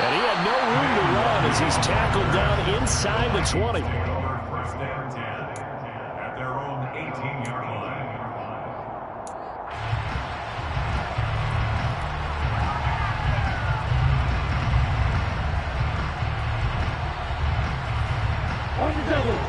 And he had no room to run as he's tackled down inside the 20. First and 10 at their own 18-yard line. On the double.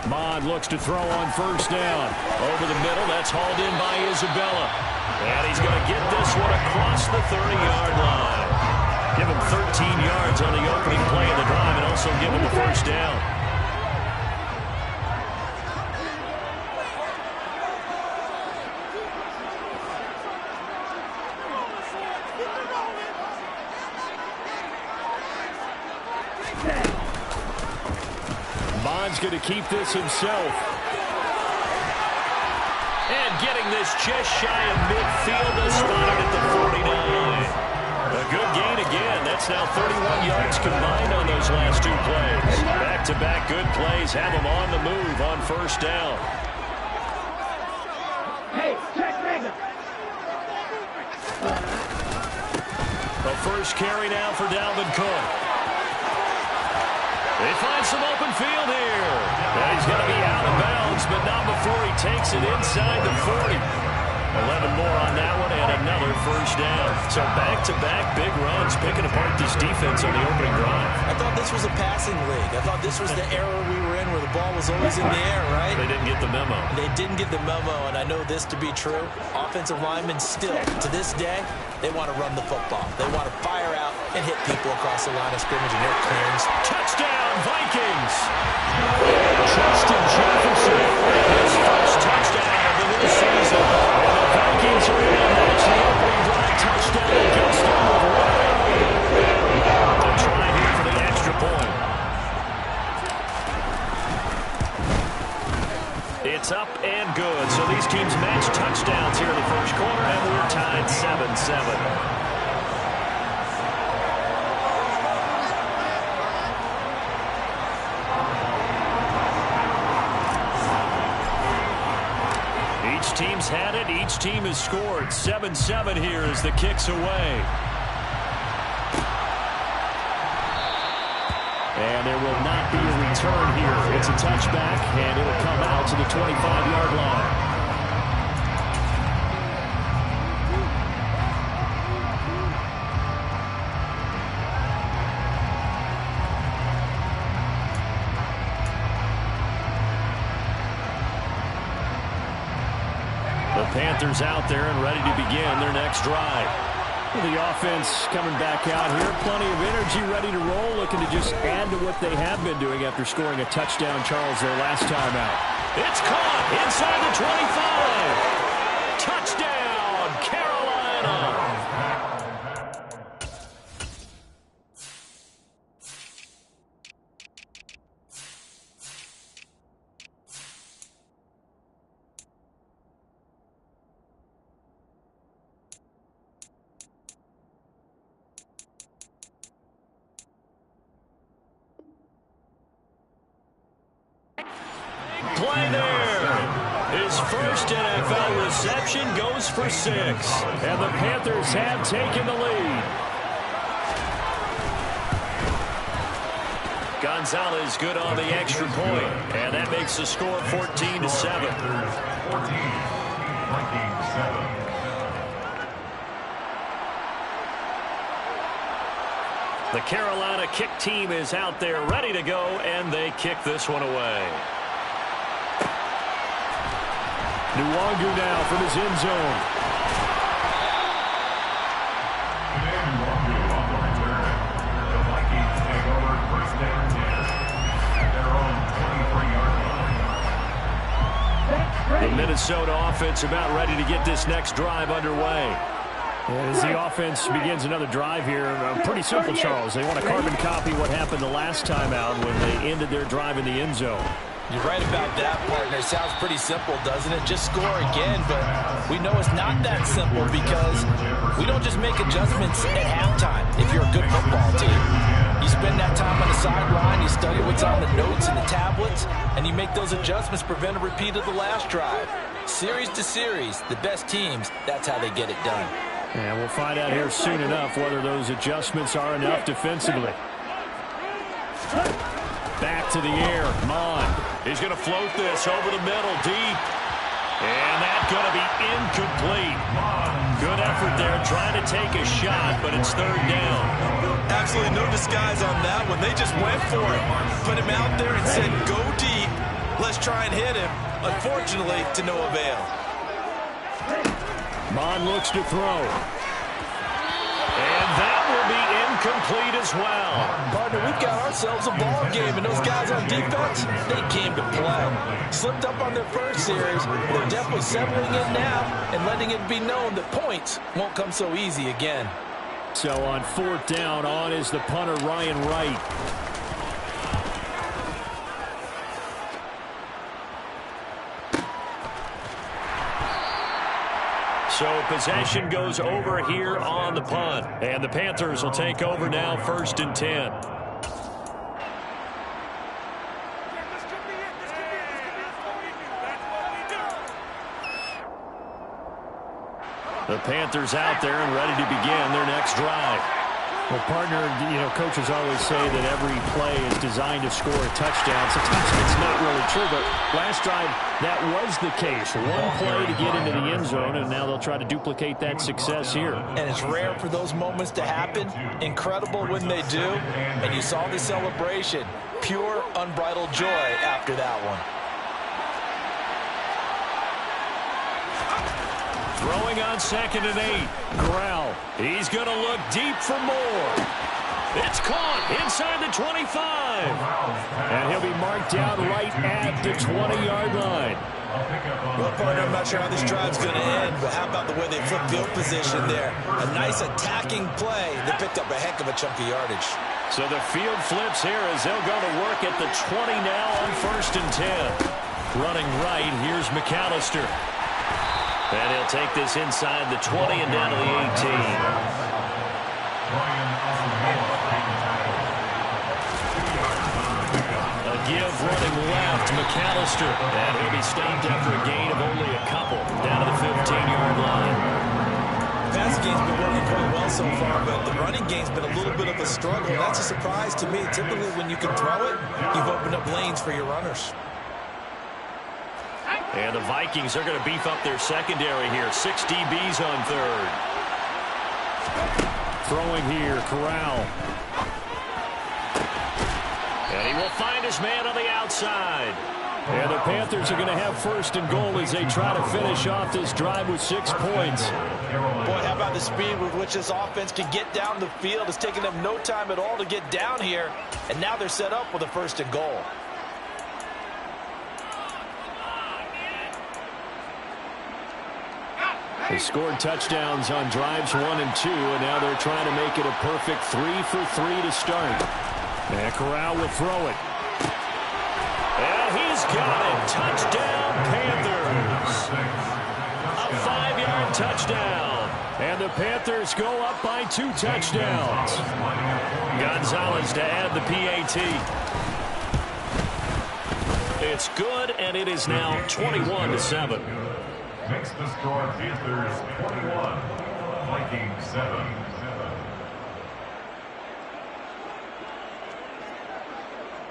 Mond looks to throw on first down. Over the middle, that's hauled in by Isabella. And he's going to get this one across the 30-yard line. Give him 13 yards on the opening play of the drive and also give him the first down. Bond's going to keep this himself. And getting this just shy of midfield, is spotted at the 49. A good gain again. That's now 31 yards combined on those last two plays. Back-to-back good plays have them on the move on first down. Hey, check Mega. The first carry now for Dalvin Cook. They find some open field here. And he's going to be out of bounds, but not before he takes it inside the 40. 11 more on that one and another first down. So back-to-back big runs, picking apart this defense on the opening drive. I thought this was a passing league. I thought this was the era we were in where the ball was always in the air, right? They didn't get the memo. They didn't get the memo, and I know this to be true. Offensive linemen still, to this day, they want to run the football. They want to fire out and hit people across the line of scrimmage, and they're clearance. Touchdown, Vikings! Justin Jefferson, his first touchdown of the new season. And the Vikings are able to match the opening drive touchdown against them with one. They'll try here for the extra point. It's up and good. So these teams match touchdowns here in the first quarter, and we're tied 7-7. Each team's had it. Each team has scored. 7-7 here as the kick's away. And there will not be a return here. It's a touchback, and it'll come out to the 25-yard line. The Panthers out there and ready to begin their next drive. The offense coming back out here. Plenty of energy, ready to roll, looking to just add to what they have been doing after scoring a touchdown, Charles, their last time out. It's caught inside the 25. Touchdown, Carolina. Play there. His first NFL reception goes for 6. And the Panthers have taken the lead. Gonzalez good on the extra point. And that makes the score 14-7. 14, Vikings 7. The Carolina kick team is out there ready to go, and they kick this one away. Nwangu now from his end zone. Nwangu on the return. The Vikings take over first down 10 at their own 23-yard line. The Minnesota offense about ready to get this next drive underway. As the offense begins another drive here, pretty simple, Charles. They want to carbon copy what happened the last time out when they ended their drive in the end zone. You're right about that, partner. Sounds pretty simple, doesn't it? Just score again, but we know it's not that simple because we don't just make adjustments at halftime if you're a good football team. You spend that time It's on the notes and the tablets, and you make those adjustments, prevent a repeat of the last drive. Series to series, the best teams, that's how they get it done. And we'll find out here soon enough whether those adjustments are enough defensively. Back to the air, Mond. He's going to float this over the middle, deep. And that's going to be incomplete. Good effort there, trying to take a shot, but it's third down. Absolutely no disguise on that one. They just went for it. Put him out there and said, go deep. Let's try and hit him. Unfortunately, to no avail. Mond looks to throw. And that will be incomplete as well. Partner, we've got ourselves a ball game, and those guys on defense, they came to play. Slipped up on their first series. They're definitely settling in now and letting it be known that points won't come so easy again. So on fourth down, on is the punter, Ryan Wright. So possession goes over here on the punt. And the Panthers will take over now, 1st and 10. The Panthers out there and ready to begin their next drive. Well, partner, coaches always say that every play is designed to score a touchdown. Sometimes it's not really true, but last drive, that was the case. One play to get into the end zone, and now they'll try to duplicate that success here. And it's rare for those moments to happen. Incredible when they do. And you saw the celebration. Pure, unbridled joy after that one. Throwing on 2nd and 8. Corral. He's going to look deep for more. It's caught inside the 25. And he'll be marked down right at the 20-yard line. Well, partner, I'm not sure how this drive's going to end, but how about the way they flip field position there? A nice attacking play. They picked up a heck of a chunk of yardage. So the field flips here as they'll go to work at the 20 now on 1st and 10. Running right, here's McAllister. And he'll take this inside the 20 and down to the 18. A give running left, McAllister. And he'll be stopped after a gain of only a couple. Down to the 15-yard line. Passing game's been working quite well so far, but the running game's been a little bit of a struggle. That's a surprise to me. Typically, when you can throw it, you've opened up lanes for your runners. And the Vikings are going to beef up their secondary here. 6 DBs on third. Throwing here, Corral. And he will find his man on the outside. And the Panthers are going to have 1st and goal as they try to finish off this drive with 6 points. Boy, how about the speed with which this offense can get down the field? It's taken them no time at all to get down here. And now they're set up with a 1st and goal. They scored touchdowns on drives 1 and 2, and now they're trying to make it a perfect 3 for 3 to start. And Corral will throw it. And he's got it. Touchdown, Panthers. A 5-yard touchdown. And the Panthers go up by 2 touchdowns. Gonzalez to add the PAT. It's good, and it is now 21-7. Makes the score Panthers 21, Vikings 7.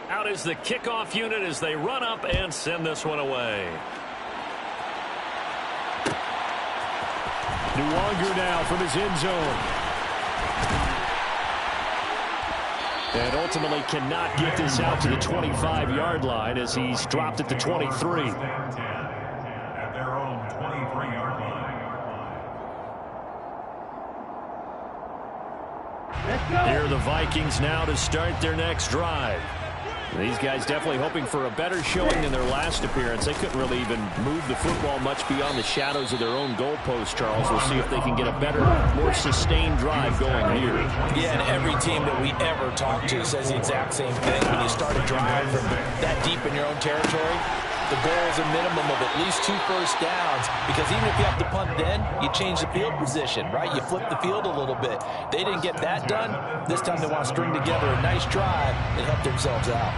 Out is the kickoff unit as they run up and send this one away. Nwonger now from his end zone. And ultimately cannot get this out to the 25-yard line as he's dropped at the 23. At their own 23-yard line. Here are the Vikings now to start their next drive. These guys definitely hoping for a better showing than their last appearance. They couldn't really even move the football much beyond the shadows of their own goalpost, Charles. We'll see if they can get a better, more sustained drive going here. Yeah, and every team that we ever talk to says the exact same thing. When you start a drive from that deep in your own territory, the goal is a minimum of at least 2 first downs, because even if you have to punt then, you change the field position, right? You flip the field a little bit. They didn't get that done. This time they want to string together a nice drive and help themselves out.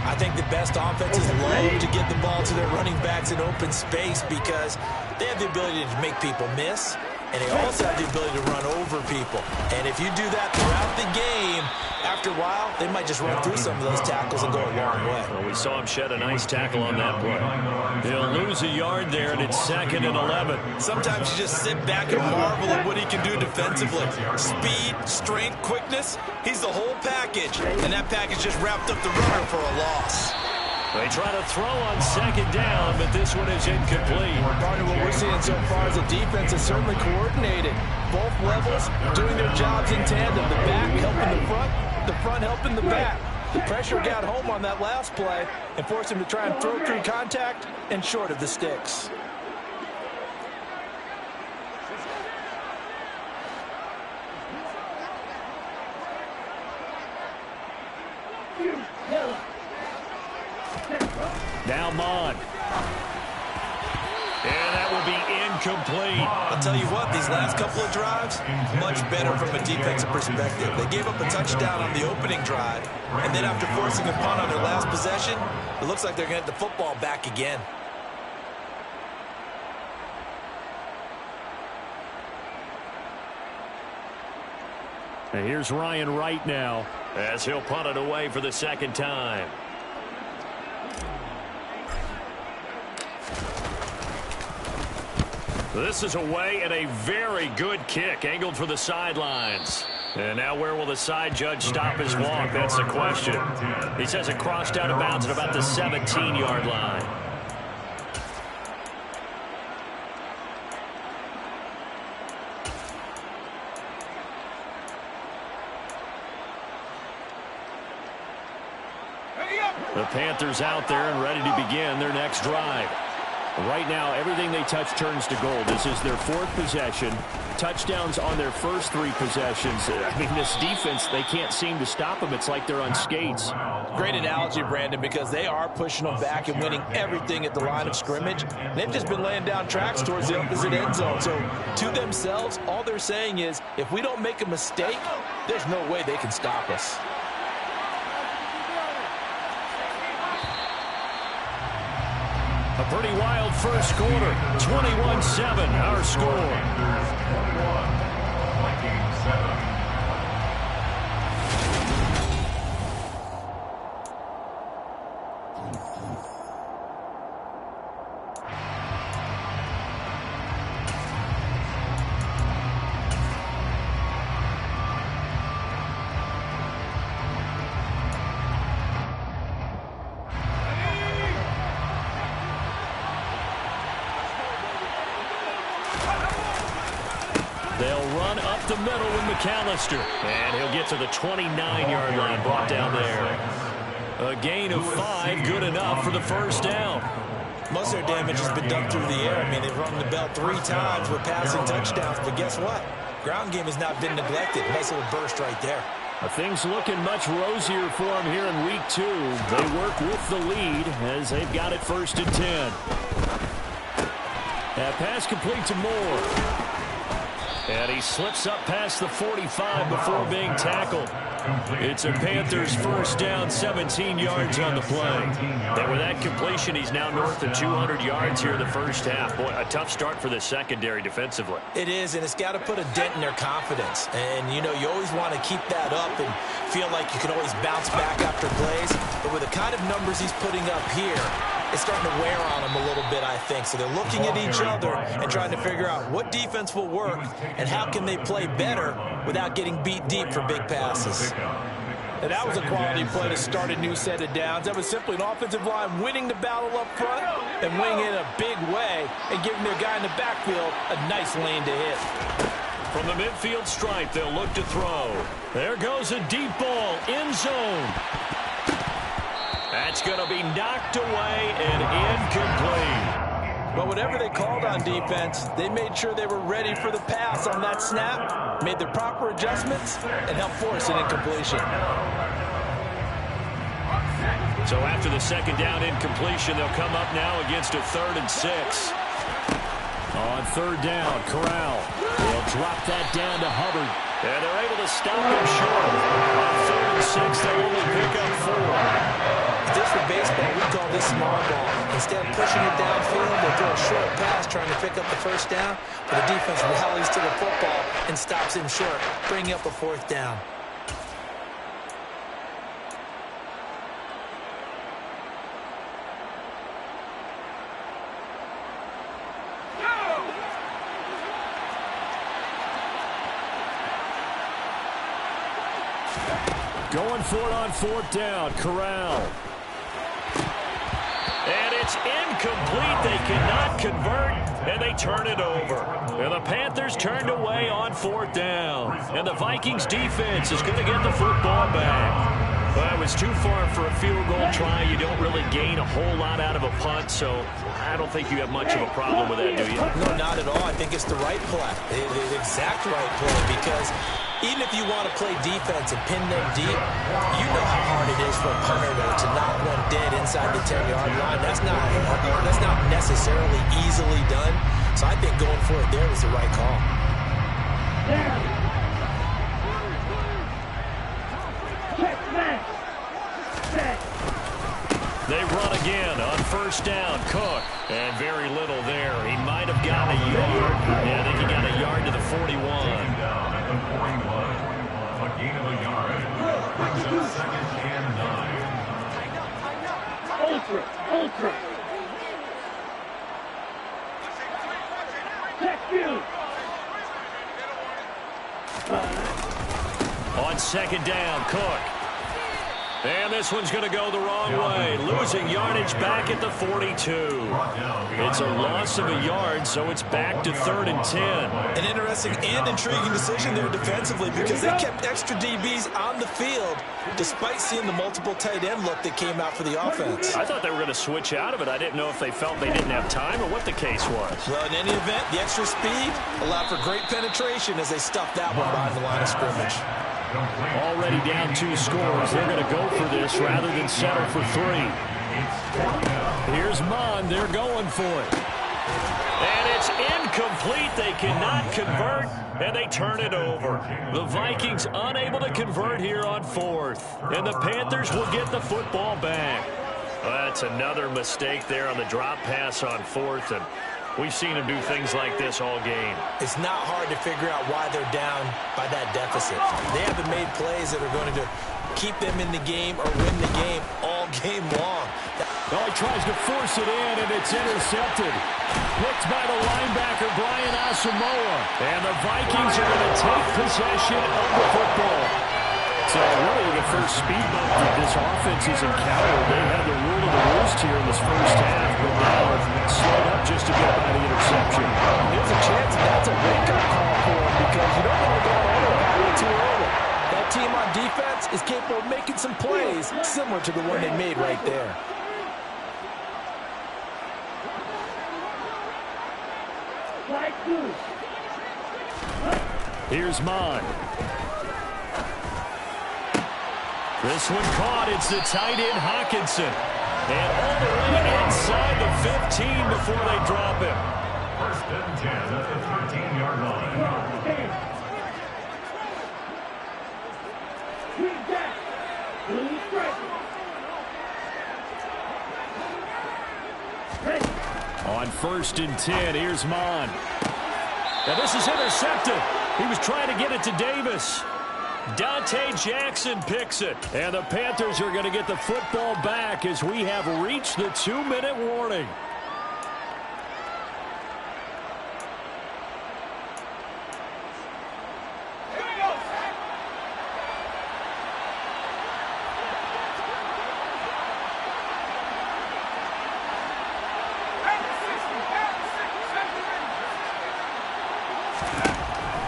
I think the best offenses love to get the ball to their running backs in open space because they have the ability to make people miss, and they also have the ability to run over people. And if you do that throughout the game, after a while, they might just run through some of those tackles and go a long way. Well, we saw him shed a nice tackle on that play. He'll lose a yard there, and it's 2nd and 11. Sometimes you just sit back and marvel at what he can do defensively. Speed, strength, quickness, he's the whole package. And that package just wrapped up the runner for a loss. They try to throw on 2nd down, but this one is incomplete. Part of what we're seeing so far is the defense is certainly coordinated. Both levels doing their jobs in tandem. The back helping the front helping the back. The pressure got home on that last play and forced him to try and throw through contact and short of the sticks. Now Mond. And that will be incomplete. I'll tell you what, these last couple of drives, much better from a defensive perspective. They gave up a touchdown on the opening drive, and then after forcing a punt on their last possession, it looks like they're going to get the football back again. And here's Ryan Wright now as he'll punt it away for the 2nd time. This is away and a very good kick angled for the sidelines. And now where will the side judge stop his walk? That's the question. He says it crossed out of bounds at about the 17-yard line. The Panthers out there and ready to begin their next drive. Right now, everything they touch turns to gold. This is their 4th possession. Touchdowns on their first 3 possessions. I mean, this defense, they can't seem to stop them. It's like they're on skates. Great analogy, Brandon, because they are pushing them back and winning everything at the line of scrimmage. They've just been laying down tracks towards the opposite end zone. So, to themselves, all they're saying is, if we don't make a mistake, there's no way they can stop us. A pretty wild first quarter. 21-7, our score. 21, Vikings 7. They'll run up the middle with McAllister. And he'll get to the 29-yard line, brought down there. A gain of 5, good enough for the first down. Most of their damage has been done through the air. I mean, they've rung the bell 3 times with passing touchdowns, but guess what? Ground game has not been neglected. Nice little burst right there. Things looking much rosier for them here in week 2. They work with the lead as they've got it 1st and 10. That pass complete to Moore. And he slips up past the 45 before being tackled. It's a Panthers first down, 17 yards on the play. And with that completion, he's now north of 200 yards here in the first half. Boy, a tough start for the secondary defensively. It is, and it's got to put a dent in their confidence. And, you know, you always want to keep that up and feel like you can always bounce back after plays. But with the kind of numbers he's putting up here, it's starting to wear on them a little bit, I think. So they're looking at each other and trying to figure out what defense will work and how can they play better without getting beat deep for big passes. And that was a quality play to start a new set of downs. That was simply an offensive line winning the battle up front and winning it in a big way and giving their guy in the backfield a nice lane to hit. From the midfield stripe, they'll look to throw. There goes a deep ball, end zone. That's going to be knocked away and incomplete. But whatever they called on defense, they made sure they were ready for the pass on that snap, made the proper adjustments, and helped force an incompletion. So after the second down incompletion, they'll come up now against a 3rd and 6. On 3rd down, Corral. They'll drop that down to Hubbard. And they're able to stop him short. On 3rd and 6, they'll only pick up 4. If this were instead pushing it downfield. They throw a short pass trying to pick up the first down, but the defense rallies to the football and stops him short, bringing up a fourth down. Going for it on fourth down. Corral. And it's incomplete. They cannot convert, and they turn it over. And the Panthers turned away on fourth down. And the Vikings defense is going to get the football back. Well, it was too far for a field goal try. You don't really gain a whole lot out of a punt, so I don't think you have much of a problem with that, do you? No, not at all. I think it's the right play, the exact right play, because even if you want to play defense and pin them deep, you know how hard it is for a punter to knock one dead inside the 10-yard line. That's not necessarily easily done. So I think going for it there was the right call. They run again on first down. Cook. And very little there. He might have gotten a yard. Yeah, I think he got a yard to the 41. Down at the 41. A gain of a yard. Brings up 2nd and 9. Ultra. Check you. On second down, Cook. And this one's going to go the wrong way. Losing yardage back at the 42. It's a loss of a yard, so it's back to 3rd and 10. An interesting and intriguing decision there defensively, because they kept extra DBs on the field despite seeing the multiple tight end look that came out for the offense. I thought they were going to switch out of it. I didn't know if they felt they didn't have time or what the case was. Well, in any event, the extra speed allowed for great penetration as they stuffed that one behind the line of scrimmage. Already down 2 scores. They're going to go for this rather than settle for 3. Here's Mond. They're going for it. And it's incomplete. They cannot convert, and they turn it over. The Vikings unable to convert here on 4th. And the Panthers will get the football back. Well, that's another mistake there on the drop pass on 4th, and we've seen them do things like this all game. It's not hard to figure out why they're down by that deficit. They haven't made plays that are going to keep them in the game or win the game all game long. Oh, he tries to force it in, and it's intercepted. Picked by the linebacker, Brian Asamoah. And the Vikings are going to take possession of the football. So really the first speed bump that this offense has encountered. They had the rule of the roost here in this first half, but now slowed up just a bit by the interception. There's a chance that's a wake-up call for them, because you don't want to go all about it too early. That team on defense is capable of making some plays similar to the one they made right there. Here's Mond. This one caught. It's the tight end, Hockenson. And all the way inside the 15 before they drop him. 1st and 10 at the 13-yard line. On 1st and 10, here's Mond. Now this is intercepted. He was trying to get it to Davis. Dante Jackson picks it. And the Panthers are going to get the football back as we have reached the 2-minute warning.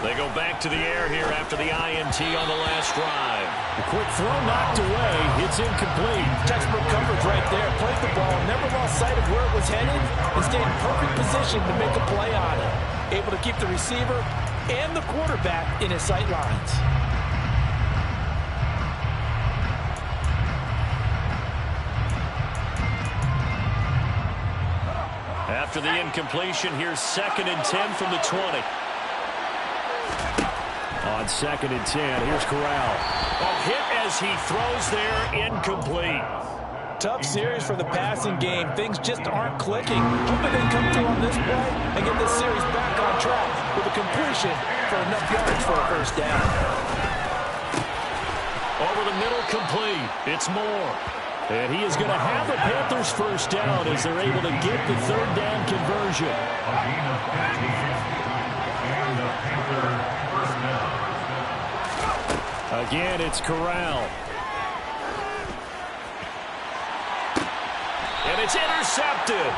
They go back to the air here after the INT on the last drive. A quick throw knocked away. It's incomplete. Textbook coverage right there. Played the ball, never lost sight of where it was headed, and stayed in perfect position to make a play on it. Able to keep the receiver and the quarterback in his sight lines. After the incompletion, here's 2nd and 10 from the 20. On 2nd and 10, here's Corral. A hit as he throws there, incomplete. tough series for the passing game. Things just aren't clicking. Hoping they come through on this play and get this series back on track with a completion for enough yards for a first down. Over the middle, complete. It's Moore. And he is going to have the Panthers first down as they're able to get the third down conversion. Again, it's Corral. And it's intercepted.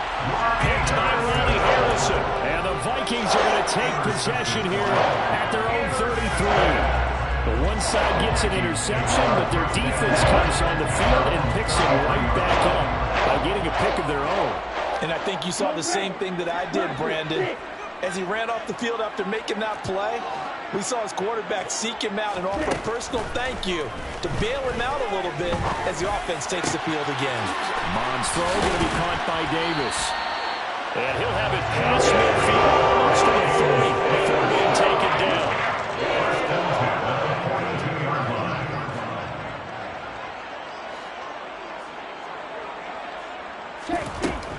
Picked by Ronnie Harrison. And the Vikings are going to take possession here at their own 33. The one side gets an interception, but their defense comes on the field and picks it right back up by getting a pick of their own. And I think you saw the same thing that I did, Brandon. As he ran off the field after making that play, we saw his quarterback seek him out and offer a personal thank you to bail him out a little bit as the offense takes the field again. Mons throw going to be caught by Davis. And he'll have it past midfield, almost to the 30 before being taken down.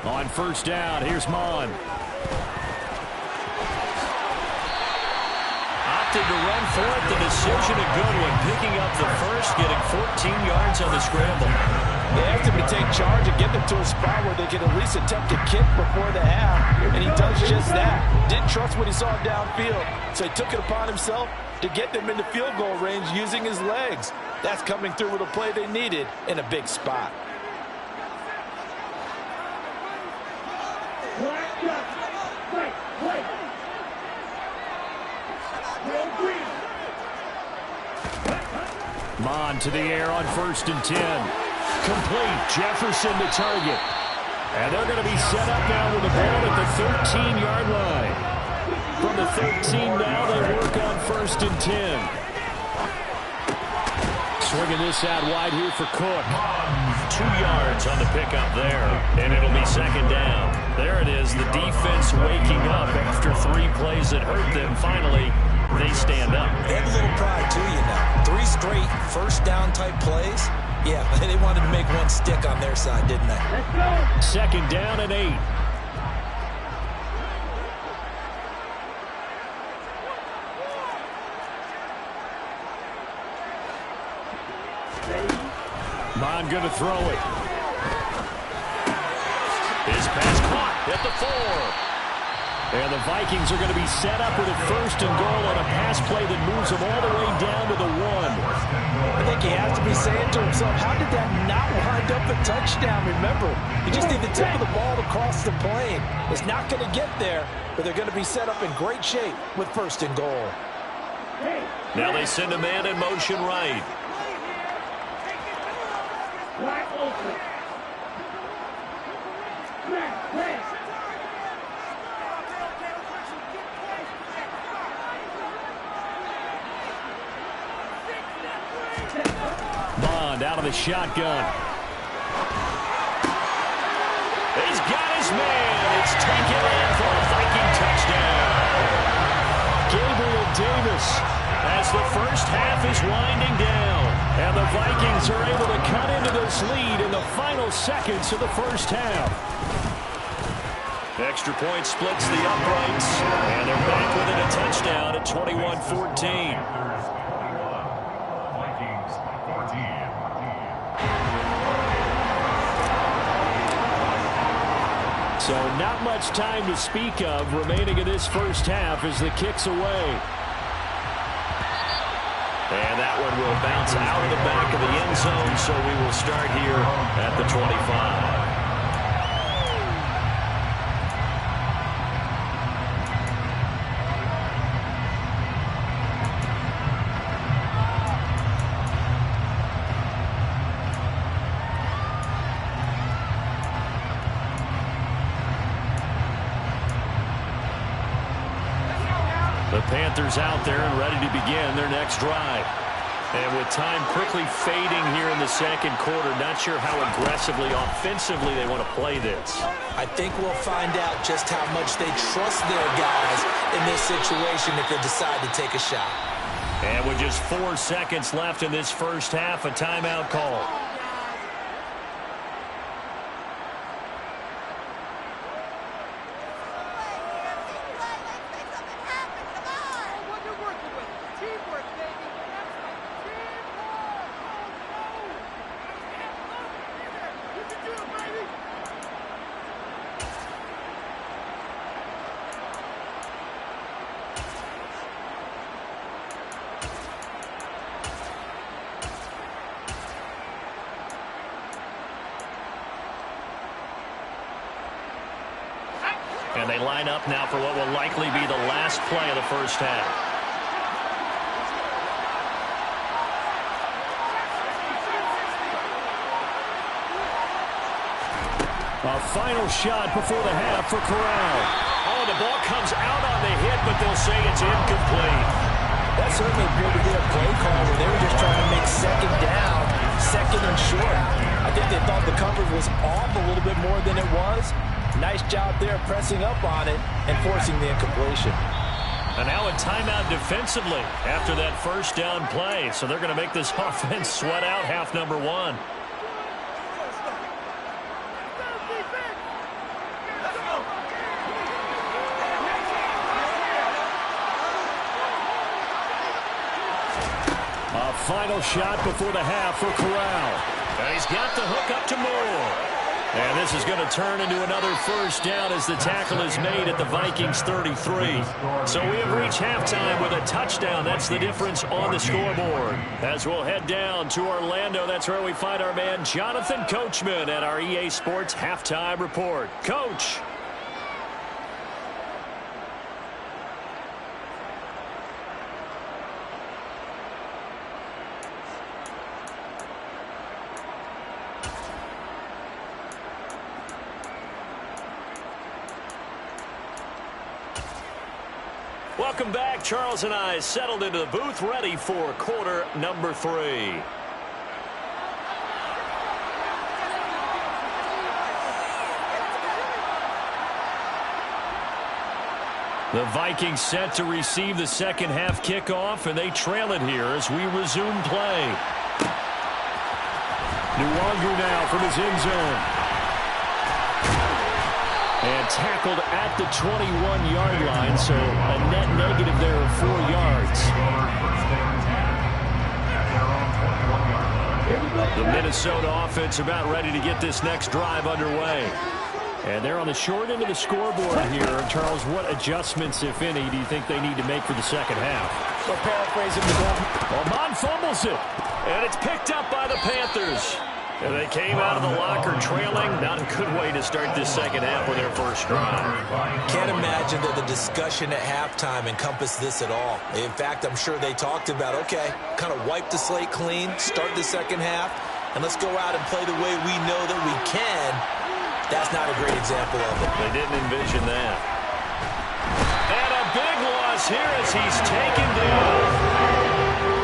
On first down, here's Mon. Opted to run for it. The decision a good one. Picking up the first, getting 14 yards on the scramble. They asked him to take charge and get them to a spot where they could at least attempt a kick before the half, and he does just that. Didn't trust what he saw downfield, so he took it upon himself to get them into field goal range using his legs. That's coming through with a play they needed in a big spot. Mon to the air on 1st and 10. Complete. Jefferson to target. And they're going to be set up now with the ball at the 13-yard line. From the 13 now, they work on 1st and 10. Swinging this out wide here for Cook. 2 yards on the pickup there, and it'll be 2nd down. There it is, the defense waking up after 3 plays that hurt them. Finally, they stand up. They have a little pride, too, you know. 3 straight first down type plays. Yeah, they wanted to make one stick on their side, didn't they? Let's go. 2nd down and 8. Mon going to throw it. His pass caught at the 4. And the Vikings are going to be set up with a 1st and goal on a pass play that moves them all the way down to the 1. I think he has to be saying to himself, how did that not wind up a touchdown? Remember, you just need the tip of the ball to cross the plane. It's not going to get there, but they're going to be set up in great shape with 1st and goal. Now they send a man in motion right. Wide open. Press. Bond out of the shotgun. He's got his man. It's taken in for a Viking touchdown. Gabriel Davis as the first half is winding down. And the Vikings are able to cut into this lead in the final seconds of the first half. Extra point splits the uprights. And they're back within a touchdown at 21-14. So not much time to speak of remaining in this first half as the kick's away. And that one will bounce out of the back of the end zone, so we will start here at the 25. The Panthers out there and ready to begin their next drive. And with time quickly fading here in the second quarter, not sure how aggressively, offensively they want to play this. I think we'll find out just how much they trust their guys in this situation if they decide to take a shot. And with just 4 seconds left in this first half, a timeout call. And they line up now for what will likely be the last play of the first half. A final shot before the half for Corral. Oh, the ball comes out on the hit, but they'll say it's incomplete. That certainly appeared to be a play call where they were just trying to make second down, second and short. I think they thought the coverage was off a little bit more than it was. Nice job there pressing up on it and forcing the incompletion. And now a timeout defensively after that first down play. So they're going to make this offense sweat out half number one. A final shot before the half for Corral. And he's got the hook up to Moore. And this is going to turn into another first down as the tackle is made at the Vikings 33. So we have reached halftime with a touchdown. That's the difference on the scoreboard. As we'll head down to Orlando, that's where we find our man Jonathan Coachman at our EA Sports Halftime Report. Coach. Welcome back. Charles and I settled into the booth, ready for quarter number 3. The Vikings set to receive the second half kickoff, and they trail it here as we resume play. Nwangu now from his end zone. And tackled at the 21-yard line, so a net negative there of 4 yards. The Minnesota offense about ready to get this next drive underway. And they're on the short end of the scoreboard here. Charles, what adjustments, if any, do you think they need to make for the second half? So paraphrasing the goal. Oman fumbles it, and it's picked up by the Panthers. And they came out of the locker trailing. Not a good way to start this second half with their first drive. Can't imagine that the discussion at halftime encompassed this at all. In fact, I'm sure they talked about, okay, kind of wipe the slate clean, start the second half, and let's go out and play the way we know that we can. That's not a great example of it. They didn't envision that. And a big loss here as he's taken down.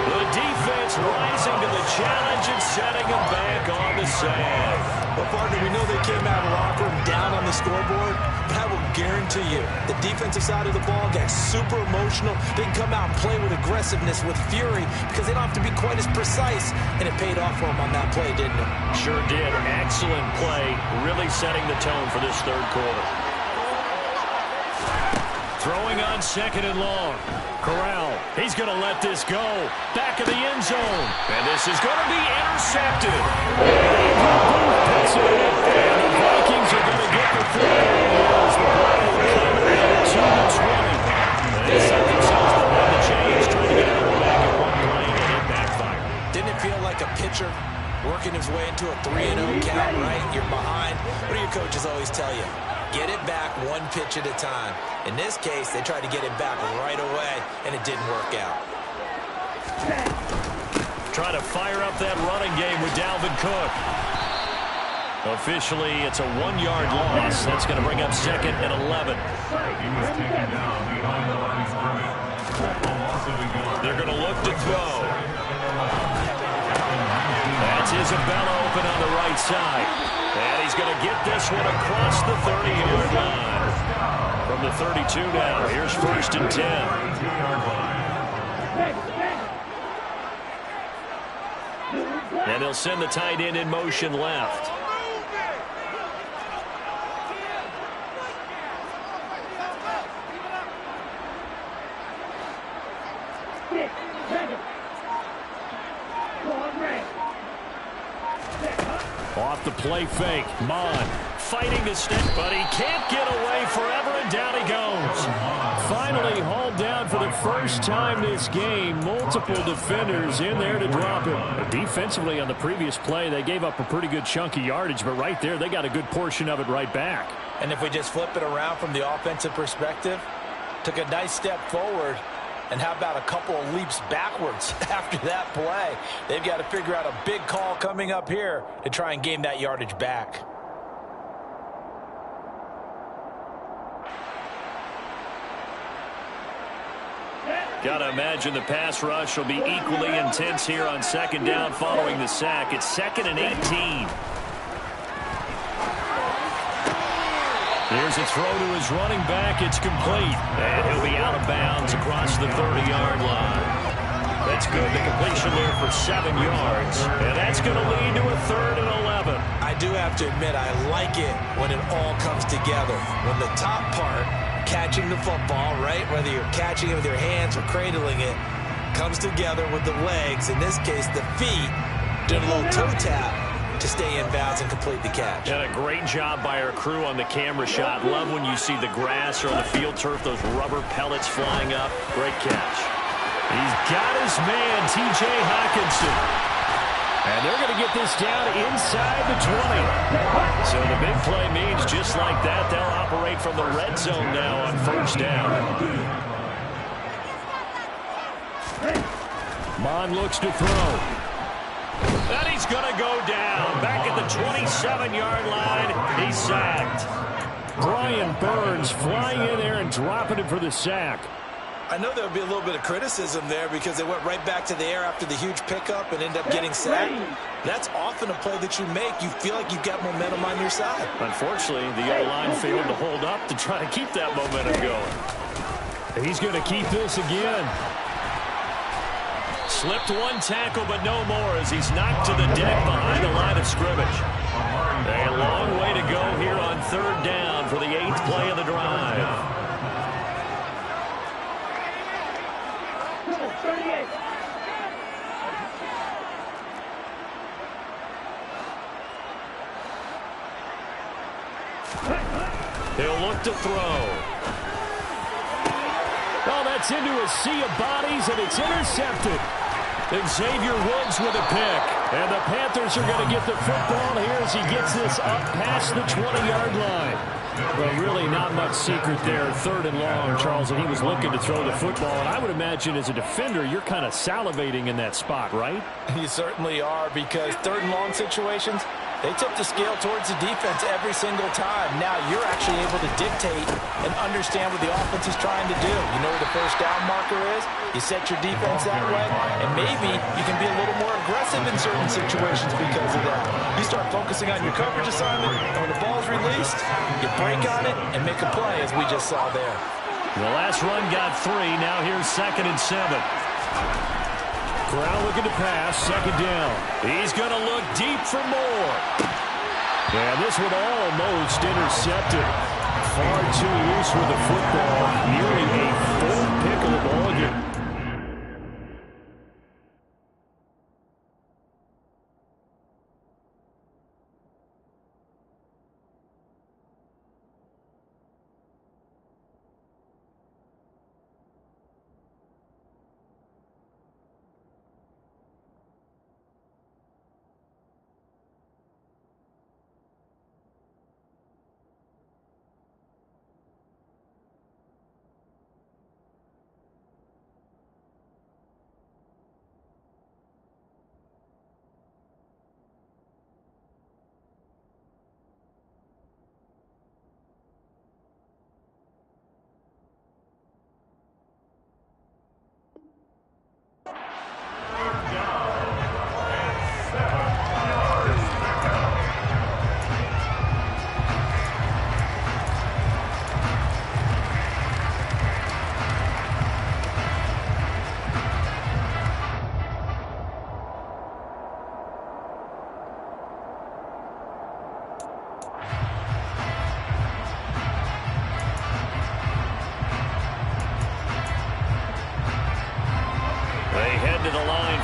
The defense rising to the challenge and setting him back on the sand. Well, partner, we know they came out of the locker room down on the scoreboard, but I will guarantee you the defensive side of the ball got super emotional. They can come out and play with aggressiveness, with fury, because they don't have to be quite as precise, and it paid off for them on that play, didn't it? Sure did. Excellent play, really setting the tone for this third quarter. Throwing on second and long. Corral, he's going to let this go. Back of the end zone. And this is going to be intercepted. And the Vikings are going to get the three. As the ball will come out to the 20. They set themselves behind the chains, trying to get it back at one point, and it backfired. Didn't it feel like a pitcher working his way into a 3-0 count, right? You're behind. What do your coaches always tell you? Get it back one pitch at a time. In this case, they tried to get it back right away, and it didn't work out. Trying to fire up that running game with Dalvin Cook. Officially, it's a 1-yard loss. That's going to bring up second and 11. He was taken down behind the line of scrimmage. They're going to look to throw. That's Isabella open on the right side. And he's going to get this one across the 30-yard line. From the 32 now, here's first and 10. And he'll send the tight end in motion left. Off the play fake. Mon fighting to stick, but he can't get away forever, and down he goes. Finally hauled down for the first time this game. Multiple defenders in there to drop him. Defensively on the previous play, they gave up a pretty good chunk of yardage, but right there, they got a good portion of it right back. And if we just flip it around from the offensive perspective, took a nice step forward, and how about a couple of leaps backwards after that play? They've got to figure out a big call coming up here to try and gain that yardage back. Got to imagine the pass rush will be equally intense here on second down following the sack. It's 2nd and 18. Here's a throw to his running back. It's complete. And he'll be out of bounds across the 30-yard line. That's good. The completion there for 7 yards. And that's going to lead to a 3rd and 11. I do have to admit, I like it when it all comes together. When the top part, catching the football, right, whether you're catching it with your hands or cradling it, comes together with the legs, in this case the feet, doing a little toe tap to stay in bounds and complete the catch. And a great job by our crew on the camera shot. Love when you see the grass or the field turf, those rubber pellets flying up. Great catch. He's got his man, T.J. Hockenson. And they're going to get this down inside the 20. So the big play means just like that, they'll operate from the red zone now on 1st down. Mond looks to throw. And he's going to go down. Back at the 27-yard line, he's sacked. Brian Burns flying in there and dropping it for the sack. I know there would be a little bit of criticism there because they went right back to the air after the huge pickup and ended up getting sacked. That's often a play that you make. You feel like you've got momentum on your side. Unfortunately, the O-line failed to hold up to try to keep that momentum going. He's going to keep this again. Slipped one tackle, but no more as he's knocked to the deck behind the line of scrimmage. A long way to go here on 3rd down for the 8th play of the drive. He'll look to throw. Oh, that's into a sea of bodies, and it's intercepted. Xavier Woods with a pick. And the Panthers are going to get the football here as he gets this up past the 20-yard line. Well, really not much secret there. 3rd and long, Charles, and he was looking to throw the football. And I would imagine as a defender, you're kind of salivating in that spot, right? You certainly are, because 3rd and long situations, they tip the scale towards the defense every single time. Now you're actually able to dictate and understand what the offense is trying to do. You know where the 1st down marker is. You set your defense that way, and maybe you can be a little more aggressive in certain situations because of that. You start focusing on your coverage assignment, and when the ball's released, you break on it and make a play, as we just saw there. The last run got 3. Now here's 2nd and 7. Corral looking to pass, 2nd down. He's going to look deep for more. And this one almost intercepted. Far too loose with the football. Nearly a 4th pick of the ball game.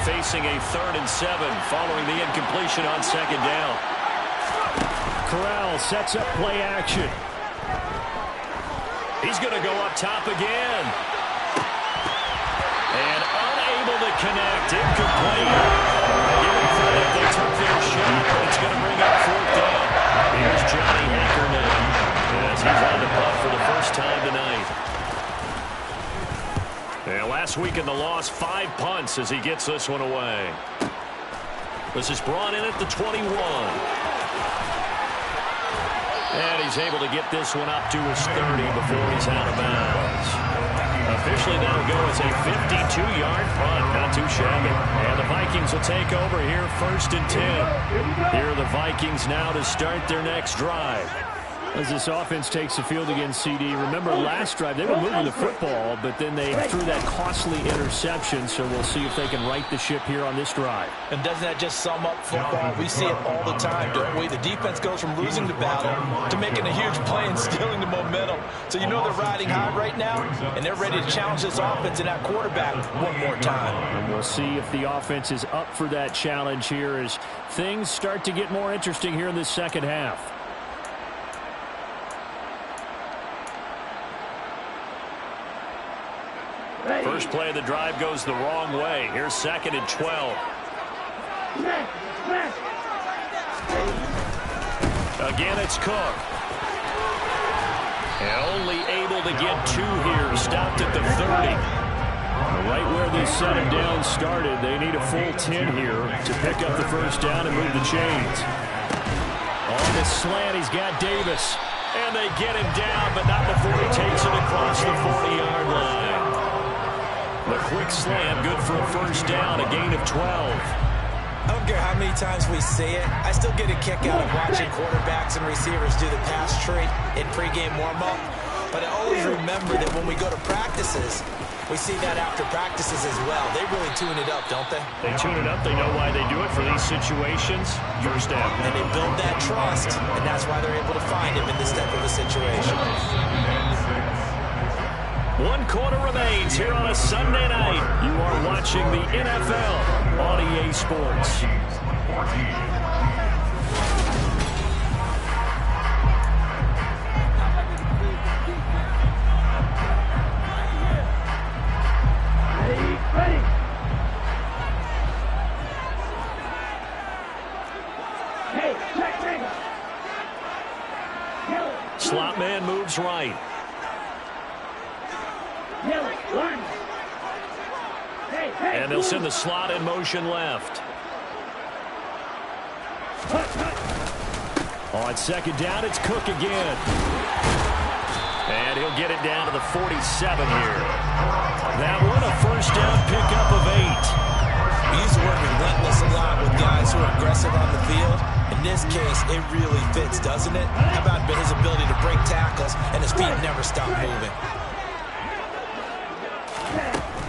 Facing a 3rd and 7 following the incompletion on 2nd down. Corral sets up play action. He's going to go up top again. And unable to connect. Incomplete. Give him credit. They took their shot, but it's going to bring up 4th down. Here's Johnny Hackerman. the loss, 5 punts as he gets this one away. This is brought in at the 21. And he's able to get this one up to his 30 before he's out of bounds. Officially, that'll go as a 52-yard punt. Not too shabby. And the Vikings will take over here, 1st and 10. Here are the Vikings now to start their next drive. As this offense takes the field against CD, remember last drive they were moving the football, but then they threw that costly interception, so we'll see if they can right the ship here on this drive. And doesn't that just sum up football? We see it all the time, don't we? The defense goes from losing the battle to making a huge play and stealing the momentum. So you know they're riding high right now, and they're ready to challenge this offense and that quarterback one more time. And we'll see if the offense is up for that challenge here as things start to get more interesting here in this second half. First play of the drive goes the wrong way. Here's 2nd and 12. Again, it's Cook. And only able to get 2 here. Stopped at the 30. Right where they set him down started. They need a full 10 here to pick up the first down and move the chains. On the slant, he's got Davis. And they get him down, but not before he takes it across the 40-yard line. The quick slam, good for a first down, a gain of 12. I don't care how many times we see it. I still get a kick out of watching quarterbacks and receivers do the pass tree in pregame warm-up. But I always remember that when we go to practices, we see that after practices as well. They really tune it up, don't they? They tune it up. They know why they do it for these situations. First down. And they build that trust, and that's why they're able to find him in this type of a situation. 1 quarter remains here on a Sunday night. You are watching the NFL on EA Sports. Slot man moves right. And they'll send the slot in motion left. On 2nd down, it's Cook again. And he'll get it down to the 47 here. That one, a first down pickup of 8. We use the word relentless a lot with guys who are aggressive on the field. In this case, it really fits, doesn't it? How about his ability to break tackles and his feet never stop moving?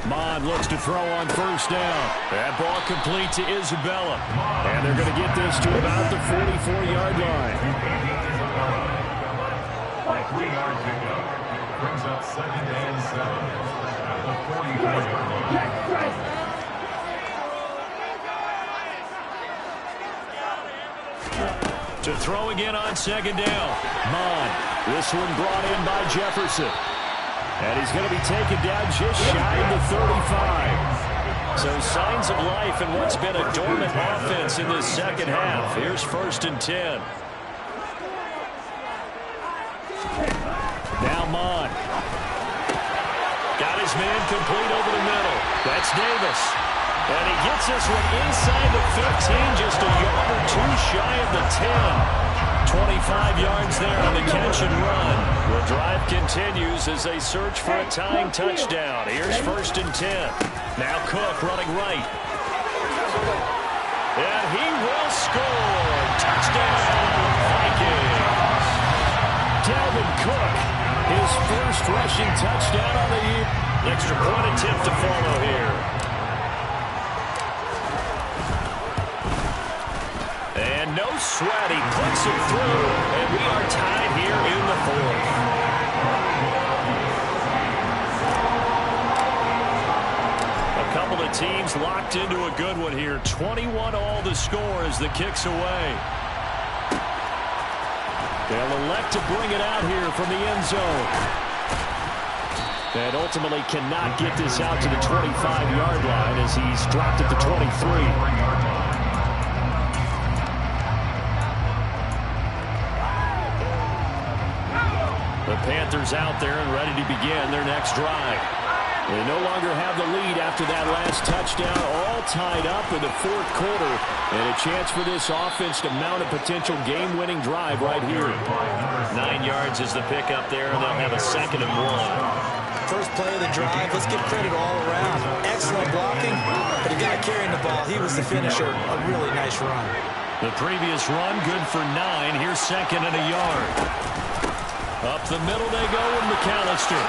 Mond looks to throw on first down. That ball complete to Isabella. And they're going to get this to about the 44-yard line. A 3-yard pickup brings up 2nd and 7 at the 44-yard line. To throw again on 2nd down. Mond. This one brought in by Jefferson. And he's going to be taken down just shy of the 35. So signs of life in what's been a dormant offense in this second half. Here's 1st and 10. Now Mond. Got his man complete over the middle. That's Davis. And he gets this one inside the 15, just a yard or 2 shy of the 10. 25 yards there on the catch and run. The drive continues as they search for a tying touchdown. Here's 1st and 10. Now Cook running right. And he will score. Touchdown, Vikings. Dalvin Cook, his first rushing touchdown on the year. Extra point attempt to follow here. And no sweat, he puts it through, and we are tied here in the 4th. A couple of teams locked into a good one here. 21 all the score as the kick's away. They'll elect to bring it out here from the end zone. And ultimately cannot get this out to the 25-yard line as he's dropped at the 23. The Panthers out there and ready to begin their next drive. They no longer have the lead after that last touchdown, all tied up in the fourth quarter, and a chance for this offense to mount a potential game-winning drive right here. 9 yards is the pickup there, and they'll have a 2nd and 1. First play of the drive, let's give credit all around. Excellent blocking, but the guy carrying the ball, he was the finisher. A really nice run. The previous run, good for 9. Here's 2nd and a yard. Up the middle they go with McAllister.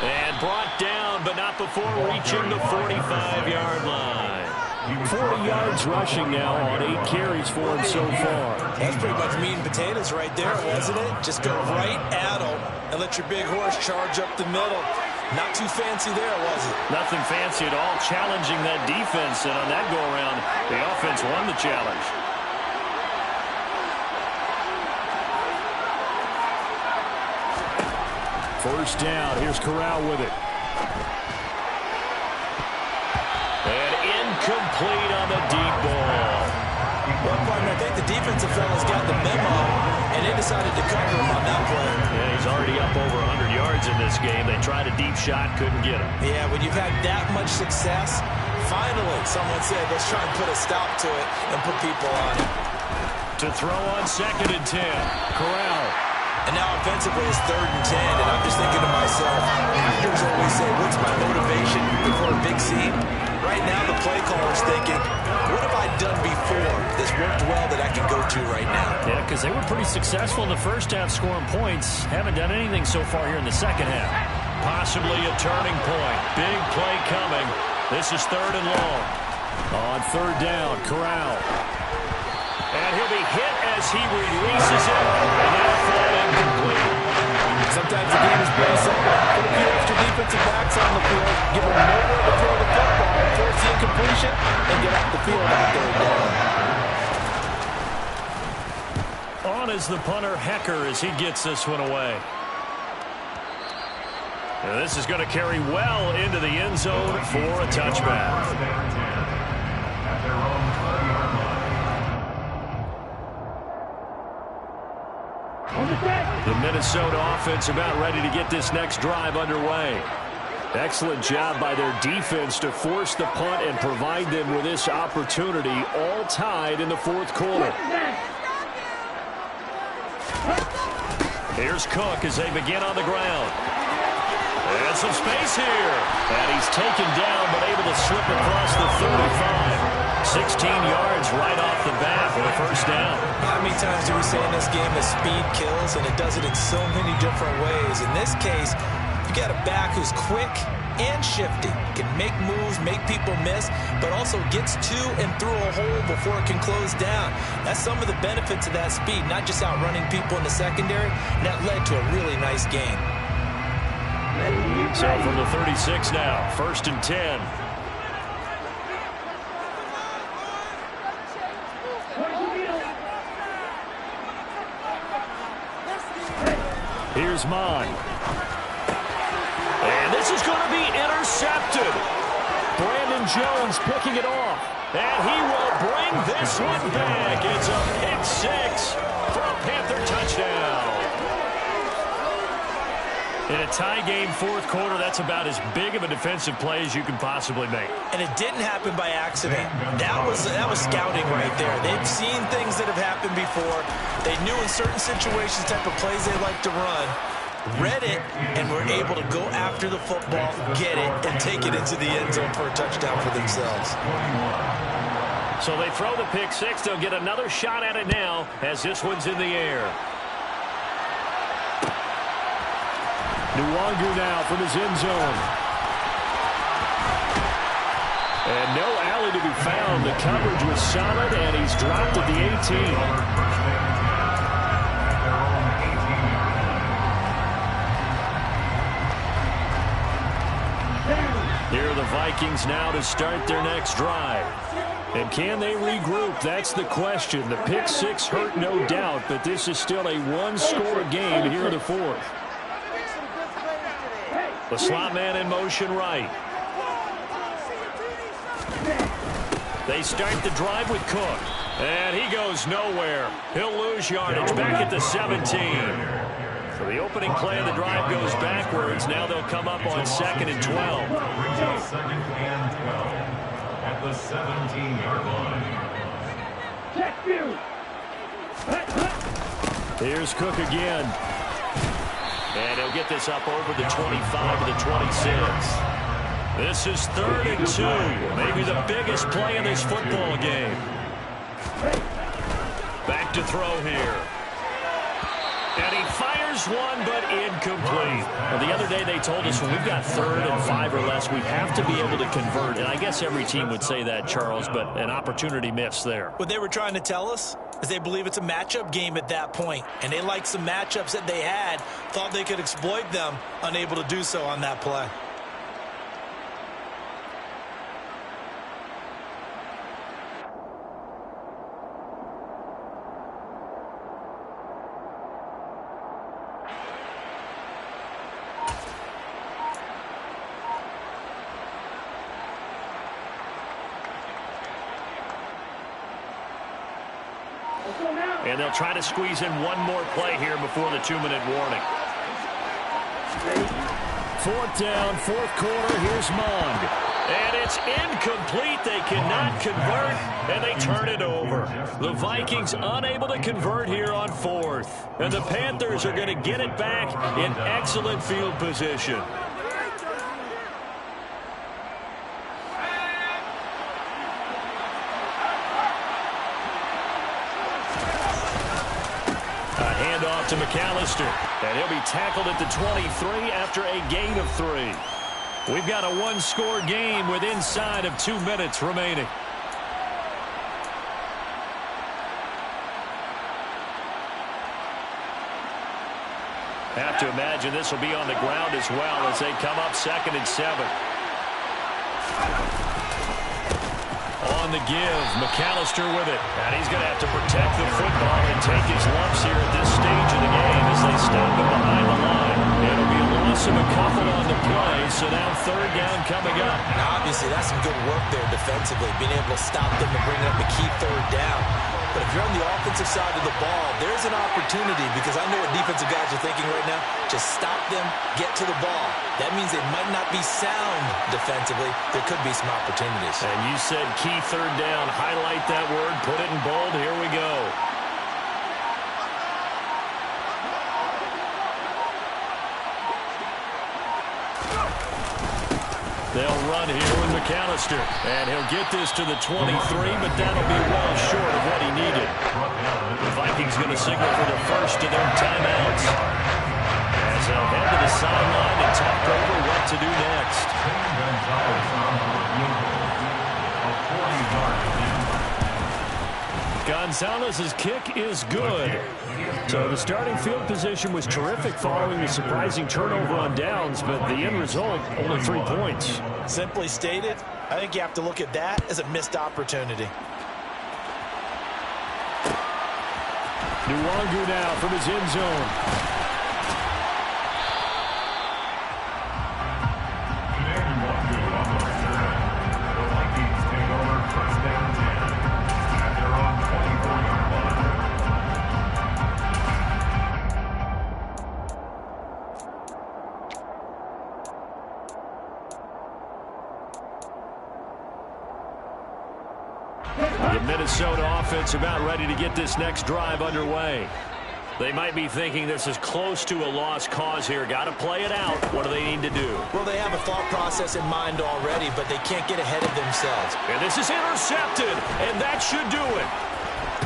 And brought down, but not before reaching the 45-yard line. 40 yards rushing now on 8 carries for him so far. That's pretty much meat and potatoes right there, wasn't it? Just go right at him and let your big horse charge up the middle. Not too fancy there, was it? Nothing fancy at all, challenging that defense, and on that go-around, the offense won the challenge. First down, here's Corral with it. And incomplete on the deep ball. Well, partner, I think the defensive fellas got the memo, and they decided to cover him on that play. Yeah, he's already up over 100 yards in this game. They tried a deep shot, couldn't get him. Yeah, when you've had that much success, finally someone said, let's try and put a stop to it and put people on it. To throw on 2nd and 10, Corral. And now offensively it's 3rd and 10, and I'm just thinking to myself, actors always say, what's my motivation before a big scene? Right now the play caller's thinking, what have I done before that's worked well that I can go to right now? Yeah, because they were pretty successful in the first half scoring points. Haven't done anything so far here in the second half. Possibly a turning point. Big play coming. This is 3rd and long. On 3rd down, Corral. And he'll be hit as he releases it. And that'll fall incomplete. Sometimes the game is pretty simple. Put a few extra defensive backs on the field, give them nowhere to throw the football, force the incompletion, and get off the field on 3rd down. On is the punter, Hecker, as he gets this one away. And this is going to carry well into the end zone for a touchback. The Minnesota offense about ready to get this next drive underway. Excellent job by their defense to force the punt and provide them with this opportunity, all tied in the fourth quarter. Here's Cook as they begin on the ground. And some space here. And he's taken down, but able to slip across the 35. 16 yards right off the bat for the first down. How many times do we say in this game that speed kills, and it does it in so many different ways? In this case, you got a back who's quick and shifty, can make moves, make people miss, but also gets to and through a hole before it can close down. That's some of the benefits of that speed, not just outrunning people in the secondary, and that led to a really nice game. So from the 36 now, 1st and 10. Here's Mon. And this is going to be intercepted. Brandon Jones picking it off. And he will bring this one back. It's a pick 6 for a Panther touchdown. In a tie game fourth quarter, that's about as big of a defensive play as you can possibly make. And it didn't happen by accident. That was scouting right there. They've seen things that have happened before. They knew in certain situations type of plays they like to run. Read it, and were able to go after the football, get it, and take it into the end zone for a touchdown for themselves. So they throw the pick 6. They'll get another shot at it now as this one's in the air. Nwangu now from his end zone. And no alley to be found. The coverage was solid, and he's dropped at the 18. Here are the Vikings now to start their next drive. And can they regroup? That's the question. The pick 6 hurt, no doubt, but this is still a one-score game here in the fourth. The slot man in motion right. They start the drive with Cook. And he goes nowhere. He'll lose yardage back at the 17. So the opening play of the drive goes backwards. Now they'll come up on 2nd and 12. Brings up 2nd and 12 at the 17-yard line. Check view. Here's Cook again. And he'll get this up over the 25 to the 26. This is 3rd and 2. Maybe the biggest play in this football game. Back to throw here. And he fires one, but incomplete. Well, the other day they told us when we've got 3rd and 5 or less, we have to be able to convert. And I guess every team would say that, Charles, but an opportunity missed there. What they were trying to tell us is they believe it's a matchup game at that point. And they liked some matchups that they had, thought they could exploit them, unable to do so on that play. And they'll try to squeeze in one more play here before the 2-minute warning. 4th down, 4th quarter. Here's Mond. And it's incomplete. They cannot convert, and they turn it over. The Vikings unable to convert here on 4th. And the Panthers are going to get it back in excellent field position. Handoff to McAllister, and he'll be tackled at the 23 after a gain of 3. We've got a one-score game with inside of 2 minutes remaining. Have to imagine this will be on the ground as well as they come up 2nd and 7. On the give, McAllister with it. And he's going to have to protect the football and take his lumps here at this stage of the game as they stop him behind the line. It'll be a loss of a couple on the play, so now 3rd down coming up. Now, obviously, that's some good work there defensively, being able to stop them and bring up a key 3rd down. But if you're on the offensive side of the ball, there's an opportunity because I know what defensive guys are thinking right now. Just stop them, get to the ball. That means they might not be sound defensively. There could be some opportunities. And you said key 3rd down. Highlight that word. Put it in bold. Here we go. They'll run here with McAllister. And he'll get this to the 23, but that'll be well short of what he needed. The Vikings going to signal for the first of their timeouts as they'll head to the sideline and talk over what to do next. Gonzalez's kick is good. So the starting field position was terrific following the surprising turnover on downs, but the end result, only 3 points. Simply stated, I think you have to look at that as a missed opportunity. Nwangu now from his end zone. The Minnesota offense about ready to get this next drive underway. They might be thinking this is close to a lost cause here. Got to play it out. What do they need to do? Well, they have a thought process in mind already, but they can't get ahead of themselves. And this is intercepted, and that should do it.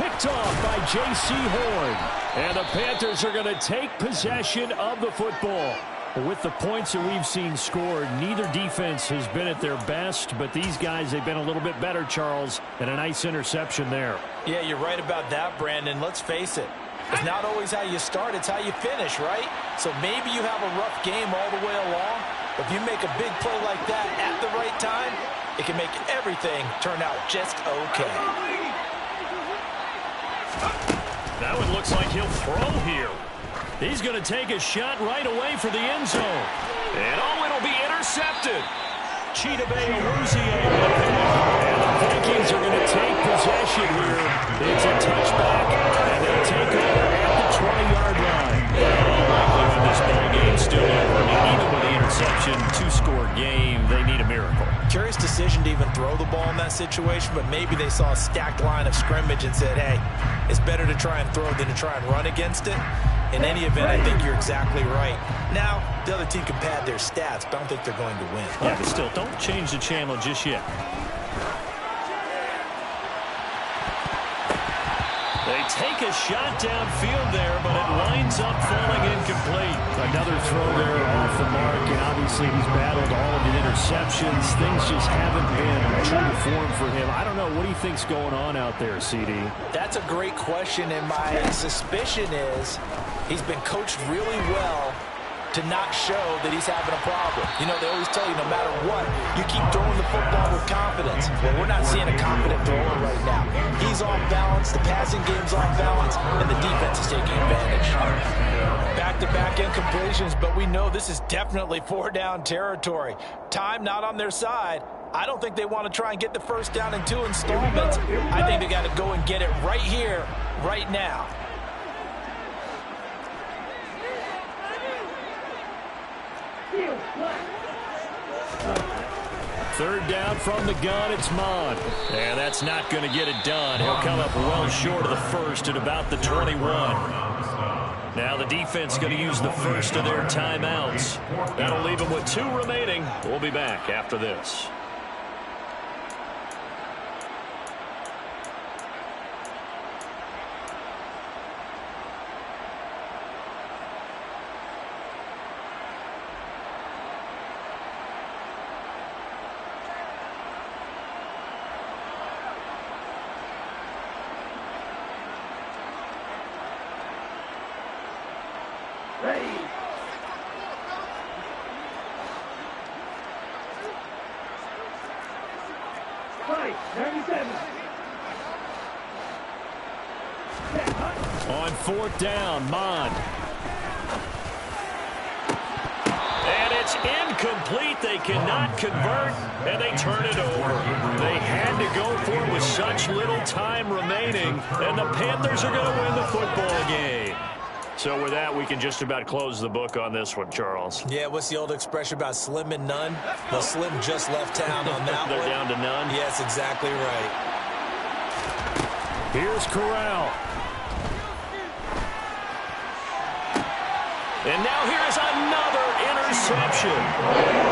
Picked off by J.C. Horn. And the Panthers are going to take possession of the football. With the points that we've seen scored, neither defense has been at their best, but these guys, they've been a little bit better, Charles, and a nice interception there. Yeah, you're right about that, Brandon. Let's face it. It's not always how you start, it's how you finish, right? So maybe you have a rough game all the way along, but if you make a big play like that at the right time, it can make everything turn out just okay. That one looks like he'll throw here. He's going to take a shot right away for the end zone. And oh, it'll be intercepted. Chidobe Awuzie with it. And the Vikings are going to take possession here. It's a touchback, and they'll take over at the 20-yard line. ball in that situation, but maybe they saw a stacked line of scrimmage and said, hey, it's better to try and throw than to try and run against it. In any event, I think you're exactly right. Now, the other team can pad their stats, but I don't think they're going to win. Yeah, but still, don't change the channel just yet. They take a shot downfield there, but it winds up falling incomplete. Another throw there off the mark, and obviously he's battled all of the interceptions. Things just haven't been true to form for him. I don't know. What do you think's going on out there, CD? That's a great question, and my suspicion is he's been coached really well to not show that he's having a problem. You know, they always tell you no matter what, you keep throwing the football with confidence. Well, we're not seeing a confident thrower right now. He's off balance, the passing game's off balance, and the defense is taking advantage. Back-to-back incompletions, but we know this is definitely four-down territory. Time not on their side. I don't think they want to try and get the first down in 2 installments. I think they got to go and get it right here, right now. Third down from the gun, it's Mond. And that's not going to get it done. He'll come up well short of the first at about the 21. Now the defense going to use the first of their timeouts. That'll leave them with 2 remaining. We'll be back after this. On 4th down, Mond. And it's incomplete. They cannot convert, and they turn it over. They had to go for it with such little time remaining, and the Panthers are going to win the football game. So with that, we can just about close the book on this one, Charles. Yeah, what's the old expression about slim and none? Well, Slim just left town on that They're one. down to none? Yes, exactly right. Here's Corral. And now here's another interception.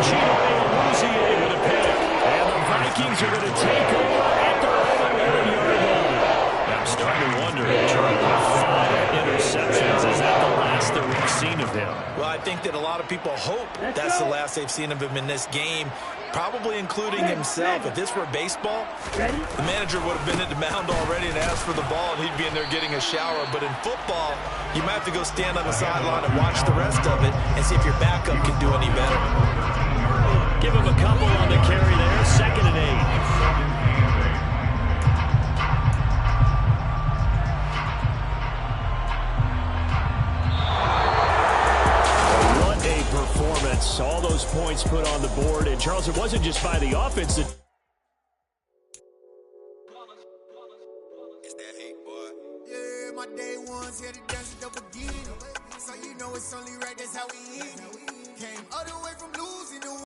Gio Awuzie with a pick. And the Vikings are going to take over at their own 11-yard line. I'm starting to wonder, Charlie, 5 interceptions. Is that the last that we've seen of him? Well, I think that a lot of people hope that's the last they've seen of him in this game, probably including himself. If this were baseball, the manager would have been at the mound already and asked for the ball, and he'd be in there getting a shower. But in football, you might have to go stand on the sideline and watch the rest of it and see if your backup can do any better. Give him a couple on the carry there. 2nd and 8. Performance, all those points put on the board, and Charles, it wasn't just by the offense that It's that hate, boy. Yeah, my day ones here to dance it up again. So you know it's only right, that's how we end. Came all the way from losing to